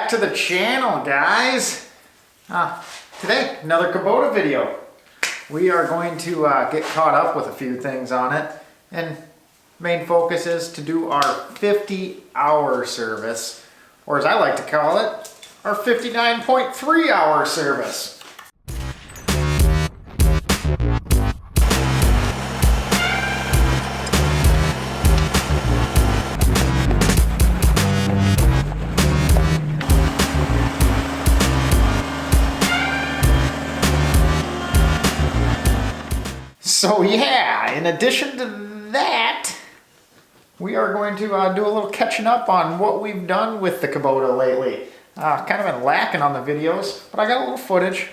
back to the channel, guys. Today, another Kubota video. We are going to get caught up with a few things on it, and main focus is to do our 50-hour service, or as I like to call it, our 59.3-hour service. So yeah, in addition to that, we are going to do a little catching up on what we've done with the Kubota lately. Kind of been lacking on the videos, but I got a little footage.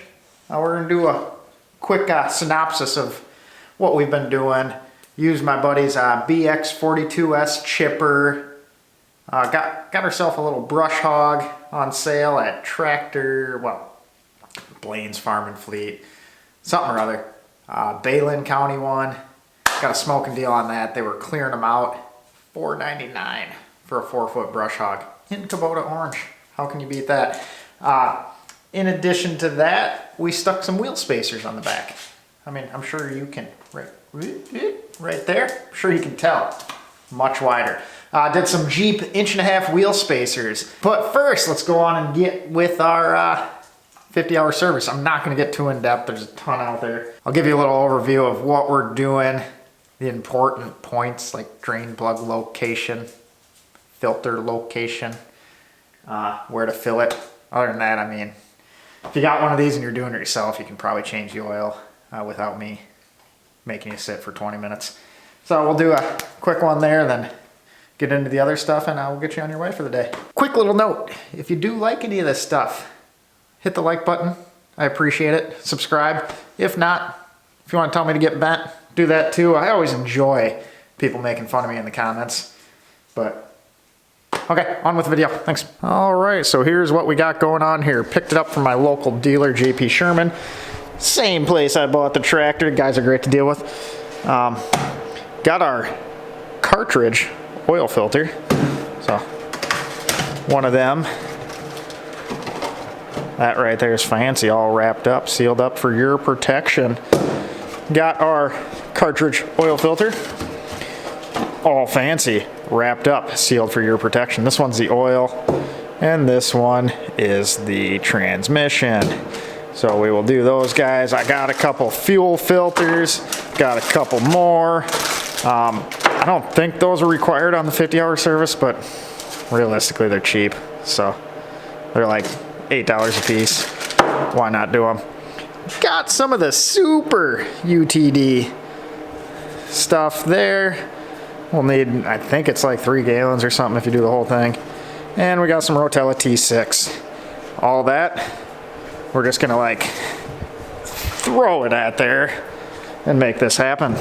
We're going to do a quick synopsis of what we've been doing. Used my buddy's BX23s chipper. Got herself a little brush hog on sale at Blaine's Farm and Fleet, something or other. Balin County one. Got a smoking deal on that. They were clearing them out. $4.99 for a 4-foot brush hog in Kubota orange. How can you beat that? In addition to that, we stuck some wheel spacers on the back. I mean, I'm sure you can, right there, I'm sure you can tell. Much wider. Did some Jeep 1.5-inch wheel spacers. But first, let's go on and get with our 50-hour service. I'm not going to get too in-depth. There's a ton out there. I'll give you a little overview of what we're doing, the important points like drain plug location, filter location, where to fill it. Other than that, I mean, if you got one of these and you're doing it yourself, you can probably change the oil without me making you sit for 20 minutes. So we'll do a quick one there, then get into the other stuff, and we'll get you on your way for the day. Quick little note, if you do like any of this stuff, hit the like button. I appreciate it. Subscribe. If not, if you want to tell me to get bent, do that too. I always enjoy people making fun of me in the comments. But, okay, on with the video. Thanks. All right, so here's what we got going on here. Picked it up from my local dealer, JP Sherman. Same place I bought the tractor. Guys are great to deal with. Got our cartridge oil filter. So, one of them. That right there is fancy, all wrapped up, sealed up for your protection. Got our cartridge oil filter, all fancy, wrapped up, sealed for your protection. This one's the oil, and this one is the transmission. So we will do those guys. I got a couple fuel filters, got a couple more. I don't think those are required on the 50-hour service, but realistically they're cheap. So they're like $8 a piece. Why not do them? Got some of the super UTD stuff there. We'll need, I think it's like 3 gallons or something if you do the whole thing. And we got some Rotella T6. All that, we're just gonna like throw it at there and make this happen.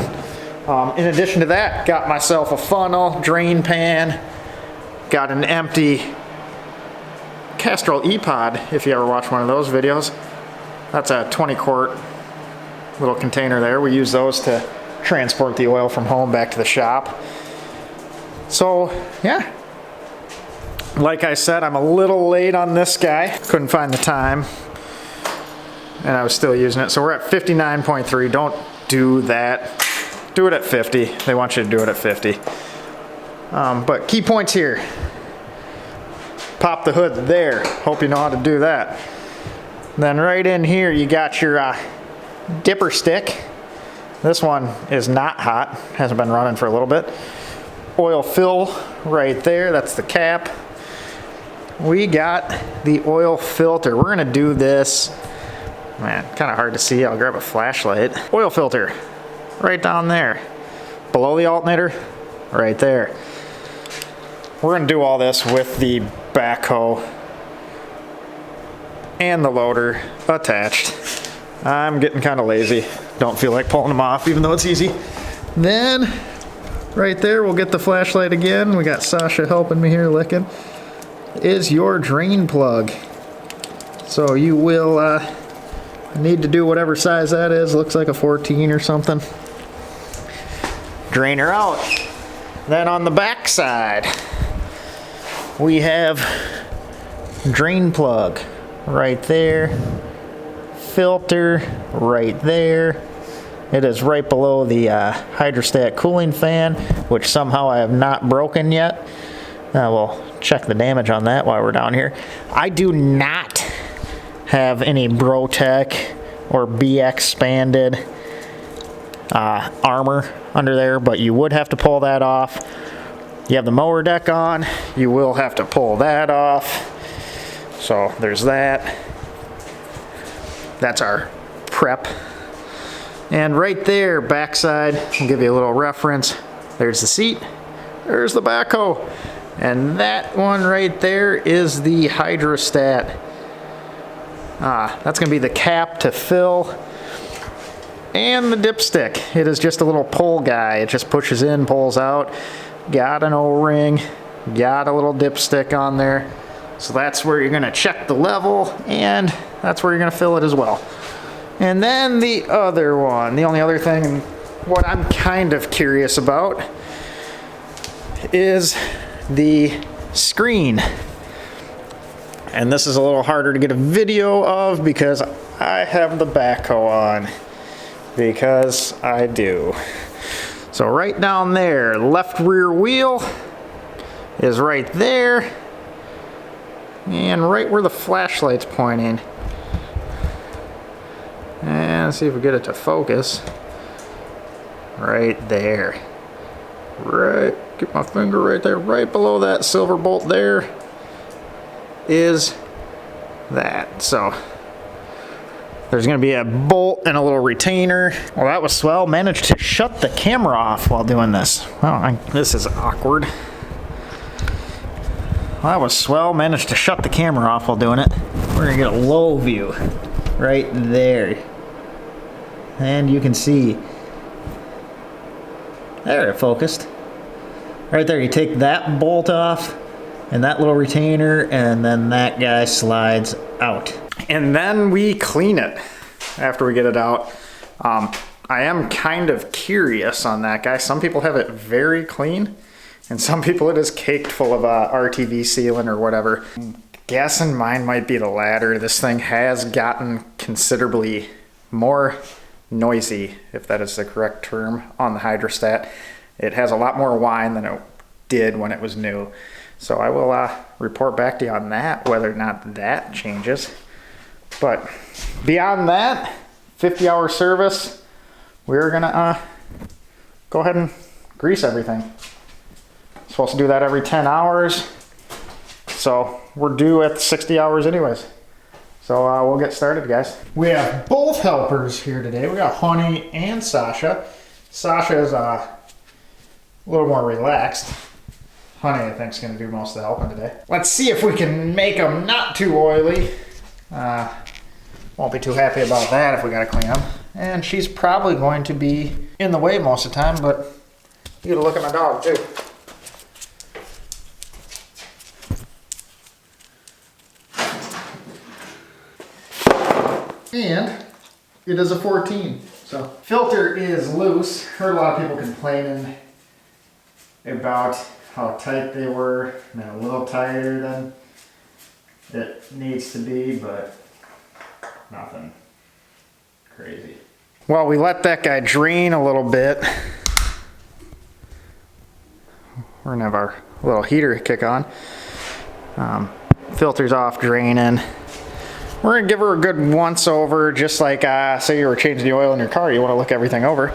In addition to that, got myself a funnel, drain pan, got an empty Castrol E-Pod, if you ever watch one of those videos. That's a 20-quart little container there. We use those to transport the oil from home back to the shop. So, yeah. Like I said, I'm a little late on this guy. Couldn't find the time, and I was still using it. So we're at 59.3. Don't do that. Do it at 50. They want you to do it at 50. But key points here. Pop the hood there. Hope you know how to do that. Then right in here you got your dipper stick. This one is not hot. Hasn't been running for a little bit. Oil fill right there. That's the cap. We got the oil filter. We're gonna do this. Man, kind of hard to see. I'll grab a flashlight. Oil filter right down there. Below the alternator, right there. We're gonna do all this with the backhoe and the loader attached. I'm getting kind of lazy. Don't feel like pulling them off, even though it's easy. Then, right there, we'll get the flashlight again. We got Sasha helping me here licking. Is your drain plug. So you will need to do whatever size that is. Looks like a 14 or something. Drain her out. Then on the back side, we have drain plug right there, filter right there. It is right below the hydrostat cooling fan, which somehow I have not broken yet. We'll check the damage on that while we're down here. I do not have any Brotec or BX expanded armor under there, but you would have to pull that off. You have the mower deck on, you will have to pull that off. So there's that. That's our prep. And right there, backside, I'll give you a little reference. There's the seat, there's the backhoe. And that one right there is the hydrostat. That's gonna be the cap to fill. And the dipstick. It is just a little pull guy. It just pushes in, pulls out. Got an O-ring, got a little dipstick on there. So that's where you're gonna check the level, and that's where you're gonna fill it as well. And then the other one, the only other thing, what I'm kind of curious about is the screen. And this is a little harder to get a video of because I have the backhoe on, because I do. So right down there, left rear wheel is right there, and right where the flashlight's pointing. And see if we get it to focus. Right there. Right, get my finger right there, right below that silver bolt there is that. So there's gonna be a bolt and a little retainer. Well, that was swell. Managed to shut the camera off while doing this. Well, this is awkward. Well, that was swell. Managed to shut the camera off while doing it. We're gonna get a low view right there. And you can see, there it focused. Right there, you take that bolt off and that little retainer, and then that guy slides out. And then we clean it after we get it out. I am kind of curious on that guy. Some people have it very clean, and some people it is caked full of RTV sealant or whatever. Guessing mine might be the latter. This thing has gotten considerably more noisy, if that is the correct term, on the hydrostat. It has a lot more whine than it did when it was new. So I will report back to you on that, whether or not that changes. But beyond that, 50-hour service, we're gonna go ahead and grease everything. Supposed to do that every 10 hours. So we're due at 60 hours anyways. So we'll get started, guys. We have both helpers here today. We got Honey and Sasha. Sasha is a little more relaxed. Honey, I think, is going to do most of the helping today. Let's see if we can make them not too oily. Won't be too happy about that if we got to clean them. And she's probably going to be in the way most of the time, but you get a look at my dog too. And it is a 14. So filter is loose. Heard a lot of people complaining about how tight they were, and a little tighter than it needs to be, but nothing crazy. Well, we let that guy drain a little bit. We're gonna have our little heater kick on. Filter's off, draining. We're gonna give her a good once over, just like say you were changing the oil in your car, you wanna look everything over.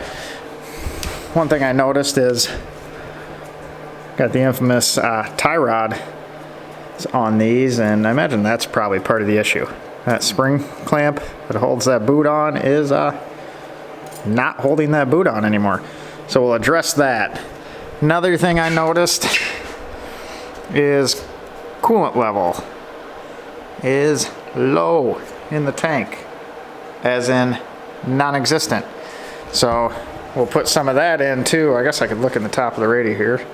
One thing I noticed is, got the infamous tie rod on these, and I imagine that's probably part of the issue. That spring clamp that holds that boot on is not holding that boot on anymore. So we'll address that. Another thing I noticed is coolant level is low in the tank, as in non-existent. So we'll put some of that in too. I guess I could look in the top of the radio here.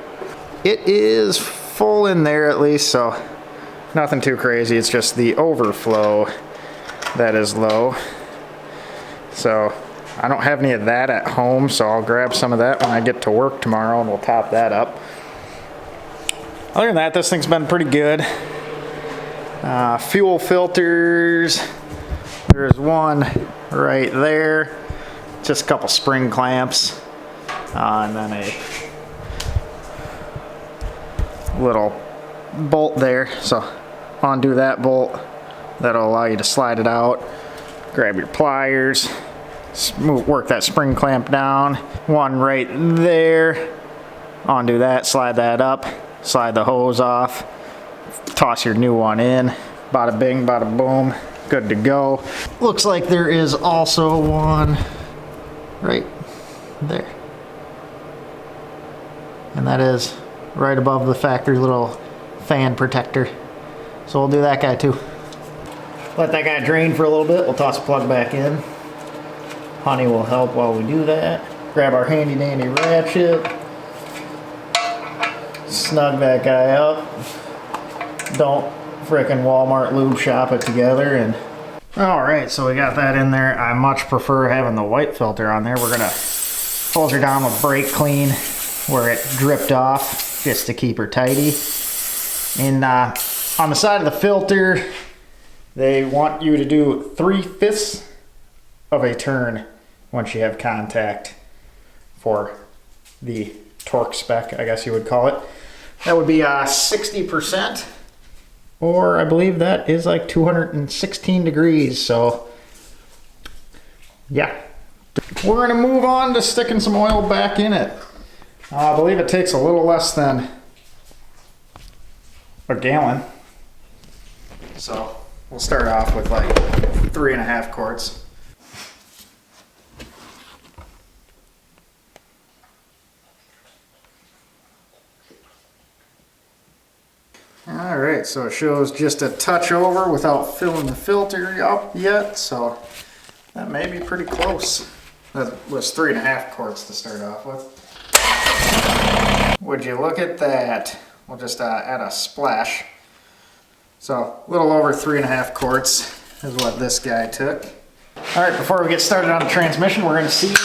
It is full in there at least, so nothing too crazy. It's just the overflow that is low. So I don't have any of that at home, so I'll grab some of that when I get to work tomorrow and we'll top that up. Other than that, this thing's been pretty good. Fuel filters, there's one right there, just a couple spring clamps, and then a little bolt there. So undo that bolt, that'll allow you to slide it out. Grab your pliers, work that spring clamp down, one right there, undo that, slide that up, slide the hose off, toss your new one in, bada bing, bada boom, good to go. Looks like there is also one right there. And that is right above the factory little fan protector. So we'll do that guy too. Let that guy drain for a little bit, we'll toss the plug back in. Honey will help while we do that. Grab our handy dandy ratchet, snug that guy up. Don't frickin' Walmart lube shop it together. And alright, so we got that in there. I much prefer having the white filter on there. We're gonna filter down with brake clean where it dripped off just to keep her tidy. And on the side of the filter, they want you to do 3/5 of a turn once you have contact for the torque spec, I guess you would call it. That would be 60%. Or I believe that is like 216 degrees, so yeah. We're gonna move on to sticking some oil back in it. I believe it takes a little less than a gallon. So we'll start off with like 3.5 quarts. Alright, so it shows just a touch over without filling the filter up yet, so that may be pretty close. That was 3.5 quarts to start off with. Would you look at that? We'll just add a splash. So a little over 3.5 quarts is what this guy took. Alright, before we get started on the transmission, we're going to see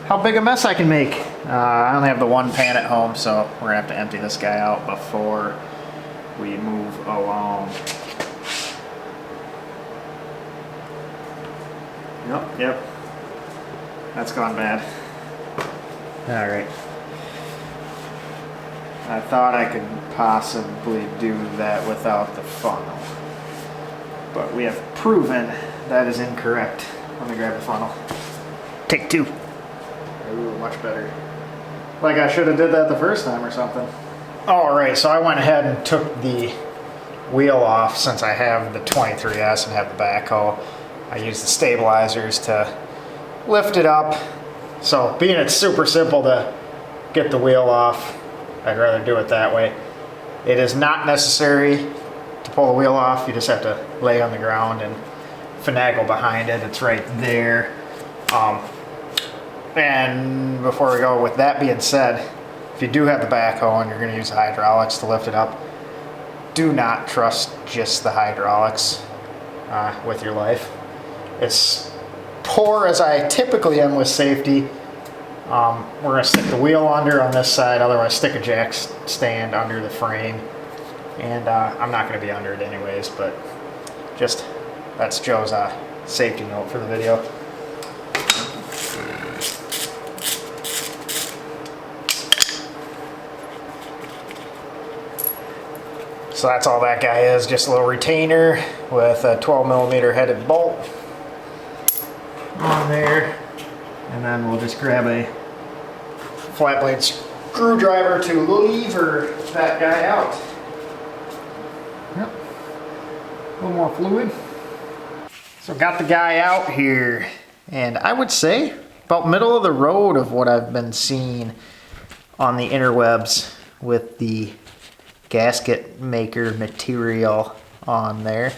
how big a mess I can make. I only have the one pan at home, so we're going to have to empty this guy out before we move along. Yep. That's gone bad. Alright. I thought I could possibly do that without the funnel, but we have proven that is incorrect. Let me grab the funnel. Take two. Ooh, much better. Like I should have did that the first time or something. Alright, so I went ahead and took the wheel off since I have the 23S and have the backhoe. I used the stabilizers to lift it up. So being it's super simple to get the wheel off, I'd rather do it that way. It is not necessary to pull the wheel off. You just have to lay on the ground and finagle behind it. It's right there. And before we go, with that being said, if you do have the backhoe and you're going to use the hydraulics to lift it up, do not trust just the hydraulics with your life. As poor as I typically am with safety, we're going to stick the wheel under on this side, otherwise stick a jack stand under the frame. And I'm not going to be under it anyways, but just that's Joe's safety note for the video. So that's all that guy is, just a little retainer with a 12mm headed bolt on there. And then we'll just grab a flat blade screwdriver to lever that guy out. Yep. A little more fluid. So got the guy out here, and I would say about middle of the road of what I've been seeing on the interwebs with the gasket maker material on there.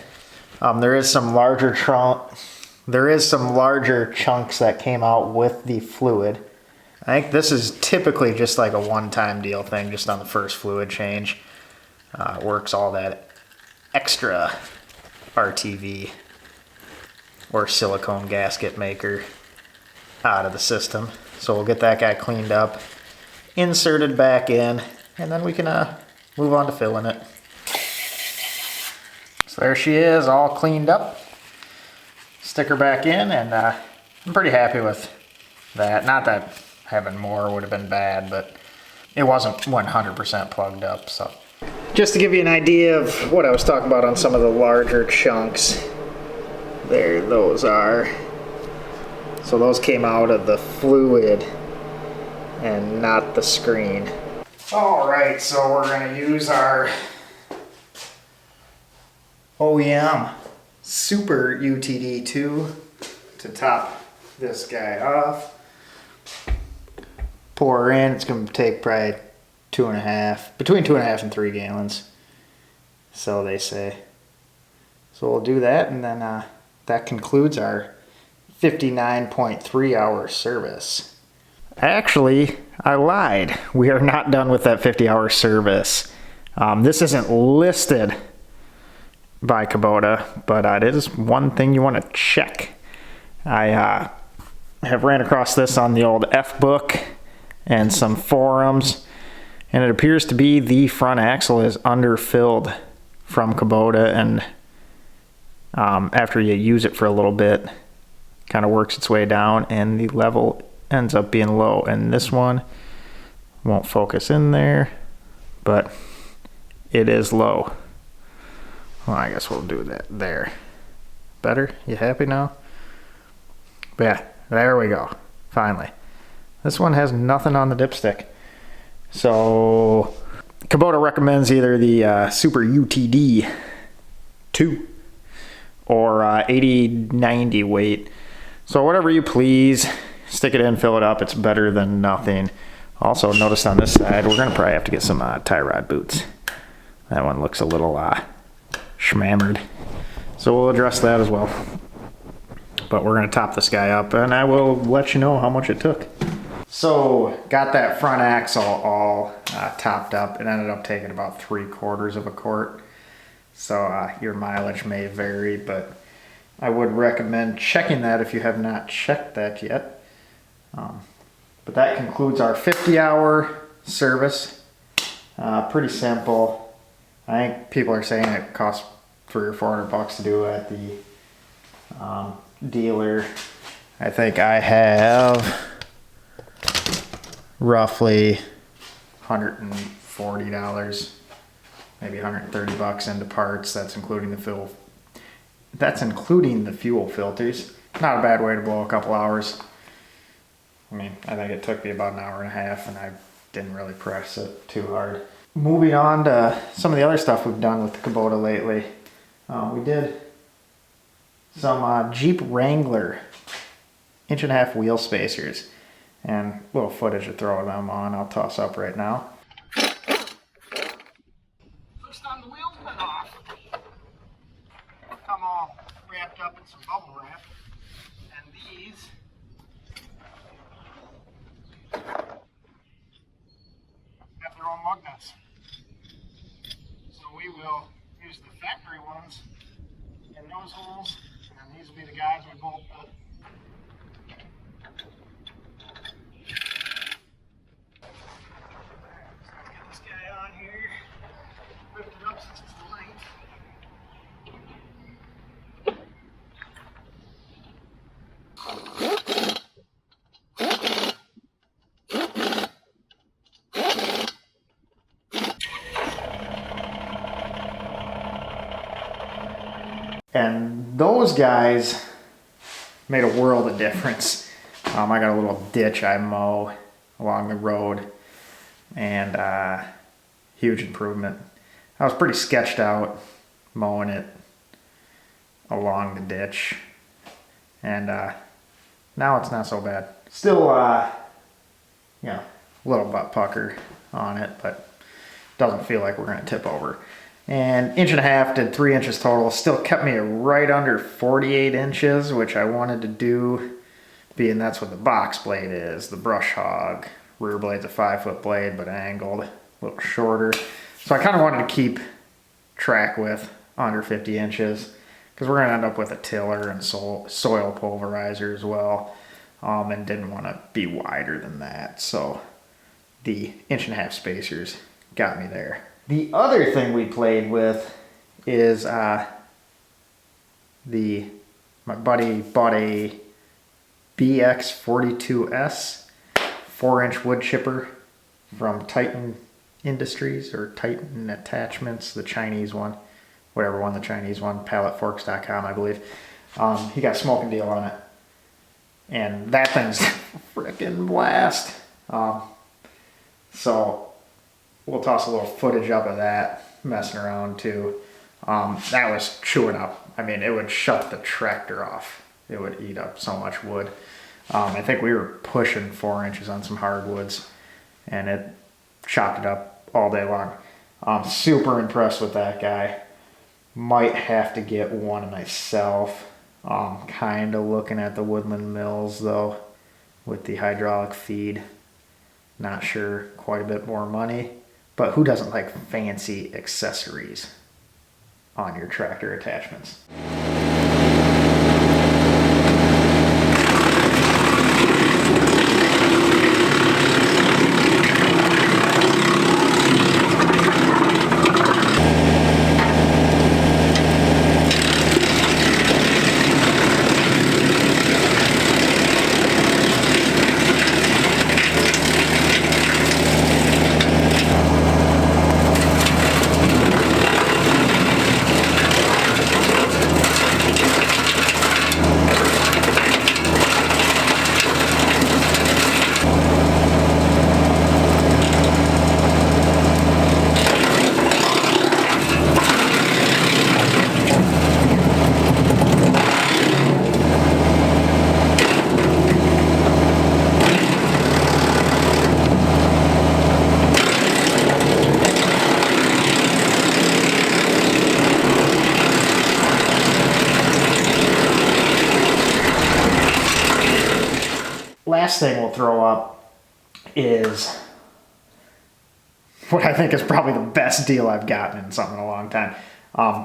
There is some larger chunks that came out with the fluid. I think this is typically just like a one-time deal thing, just on the first fluid change. It works all that extra RTV or silicone gasket maker out of the system. So we'll get that guy cleaned up, inserted back in, and then we can move on to filling it. So there she is, all cleaned up. Stick her back in, and I'm pretty happy with that. Not that having more would have been bad, but it wasn't 100% plugged up, so. Just to give you an idea of what I was talking about on some of the larger chunks, there those are. So those came out of the fluid and not the screen. All right, so we're gonna use our OEM Super UTD2 to top this guy off. Pour her in, it's gonna take probably between 2.5 and 3 gallons. So they say. So we'll do that, and then that concludes our 59.3 hour service. Actually, I lied. We are not done with that 50-hour service. This isn't listed by Kubota, but it is one thing you want to check. I have ran across this on the old F-book and some forums, and it appears to be the front axle is underfilled from Kubota, and after you use it for a little bit, kind of works its way down, and the level ends up being low. And this one won't focus in there, but it is low. Well, I guess we'll do that there. Better? You happy now? But yeah, there we go. Finally. This one has nothing on the dipstick. So Kubota recommends either the Super UTD 2 or 80/90 weight. So whatever you please, stick it in, fill it up. It's better than nothing. Also, notice on this side, we're gonna probably have to get some tie rod boots. That one looks a little schmammered. So we'll address that as well. But we're gonna top this guy up, and I will let you know how much it took. So got that front axle all topped up. It ended up taking about 3/4 of a quart. So your mileage may vary, but I would recommend checking that if you have not checked that yet. But that concludes our 50-hour service. Pretty simple. I think people are saying it costs $300 or $400 to do at the dealer. I think I have roughly $140, maybe $130 into parts. That's including the fuel. That's including the fuel filters. Not a bad way to blow a couple hours. I mean, I think it took me about an hour and a half, and I didn't really press it too hard. Moving on to some of the other stuff we've done with the Kubota lately. We did some Jeep Wrangler 1.5 wheel spacers, and a little footage of throwing them on I'll toss up right now. First time the wheels went off, come all wrapped up in some bubble wrap, and these have their own lug nuts. So we will use the factory ones in those holes, and then these will be the guys we bolt the and those guys made a world of difference. I got a little ditch I mow along the road, and huge improvement. I was pretty sketched out mowing it along the ditch, and now it's not so bad. Still, you know, a little butt pucker on it, but doesn't feel like we're gonna tip over. And 1.5 did 3 inches total. Still kept me right under 48 inches, which I wanted to do, being that's what the box blade is. The brush hog rear blade's a 5-foot blade, but angled, a little shorter. So I kind of wanted to keep track with under 50 inches, because we're gonna end up with a tiller and soil pulverizer as well, and didn't want to be wider than that. So the 1.5 spacers got me there. The other thing we played with is My buddy bought a BX22s 4-inch wood chipper from Titan Industries or Titan Attachments, the Chinese one, whatever one, the Chinese one, palletforks.com, I believe. He got a smoking deal on it, and that thing's a freaking blast. So we'll toss a little footage up of that messing around too. That was chewing up. I mean, it would shut the tractor off. It would eat up so much wood. I think we were pushing 4 inches on some hardwoods, and it chopped it up all day long. I'm super impressed with that guy. Might have to get one myself. Kind of looking at the Woodland Mills though, with the hydraulic feed. Not sure, quite a bit more money, but who doesn't like fancy accessories on your tractor attachments? Last thing we'll throw up is what I think is probably the best deal I've gotten in something in a long time.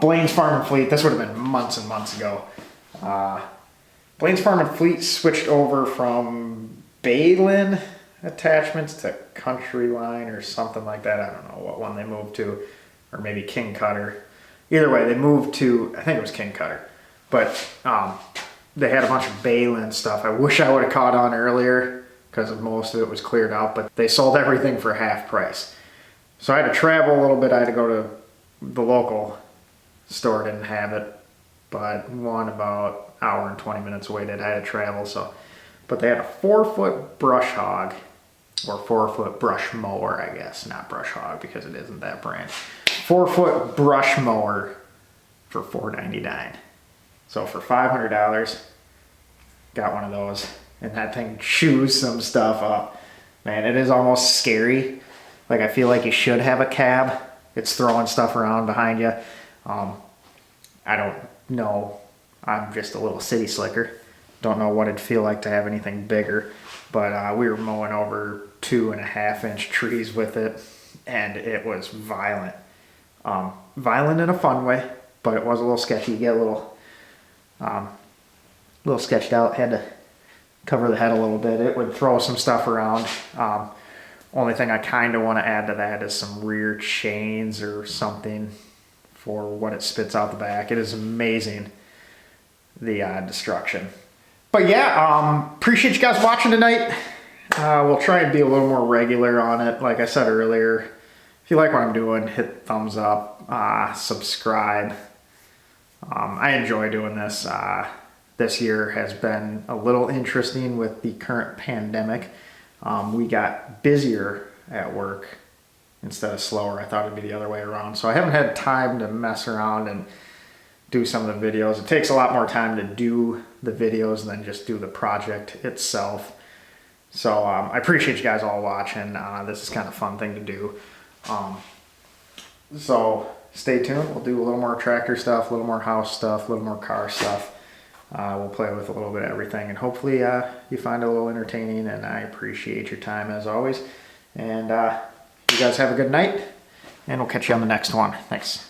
Blaine's Farm and Fleet. This would have been months and months ago. Blaine's Farm and Fleet switched over from Balin attachments to Countryline or something like that. I don't know what one they moved to, or maybe King Cutter. Either way, they moved to, I think it was King Cutter. But they had a bunch of Balin stuff. I wish I would have caught on earlier because most of it was cleared out, but they sold everything for half price. So I had to travel a little bit. I had to go to the local store, didn't have it, but one about hour and 20 minutes away did. I had to travel, so. But they had a 4-foot brush hog, or 4-foot brush mower, I guess, not brush hog because it isn't that brand. 4-foot brush mower for $4.99. So for $500, got one of those, and that thing chews some stuff up. Man, it is almost scary. Like, I feel like you should have a cab. It's throwing stuff around behind you. I don't know. I'm just a little city slicker. Don't know what it'd feel like to have anything bigger. But we were mowing over 2.5-inch trees with it, and it was violent. Violent in a fun way, but it was a little sketchy. You get a little sketched out. Had to cover the head a little bit. It would throw some stuff around. Only thing I kind of want to add to that is some rear chains or something for what it spits out the back. It is amazing, the destruction. But yeah, appreciate you guys watching tonight. We'll try and be a little more regular on it. Like I said earlier, if you like what I'm doing, hit thumbs up, subscribe. I enjoy doing this. This year has been a little interesting with the current pandemic. We got busier at work instead of slower. I thought it'd be the other way around. So I haven't had time to mess around and do some of the videos. It takes a lot more time to do the videos than just do the project itself. So I appreciate you guys all watching. This is kind of a fun thing to do. So stay tuned. We'll do a little more tractor stuff, a little more house stuff, a little more car stuff. We'll play with a little bit of everything, and hopefully you find it a little entertaining, and I appreciate your time as always. And you guys have a good night, and we'll catch you on the next one. Thanks.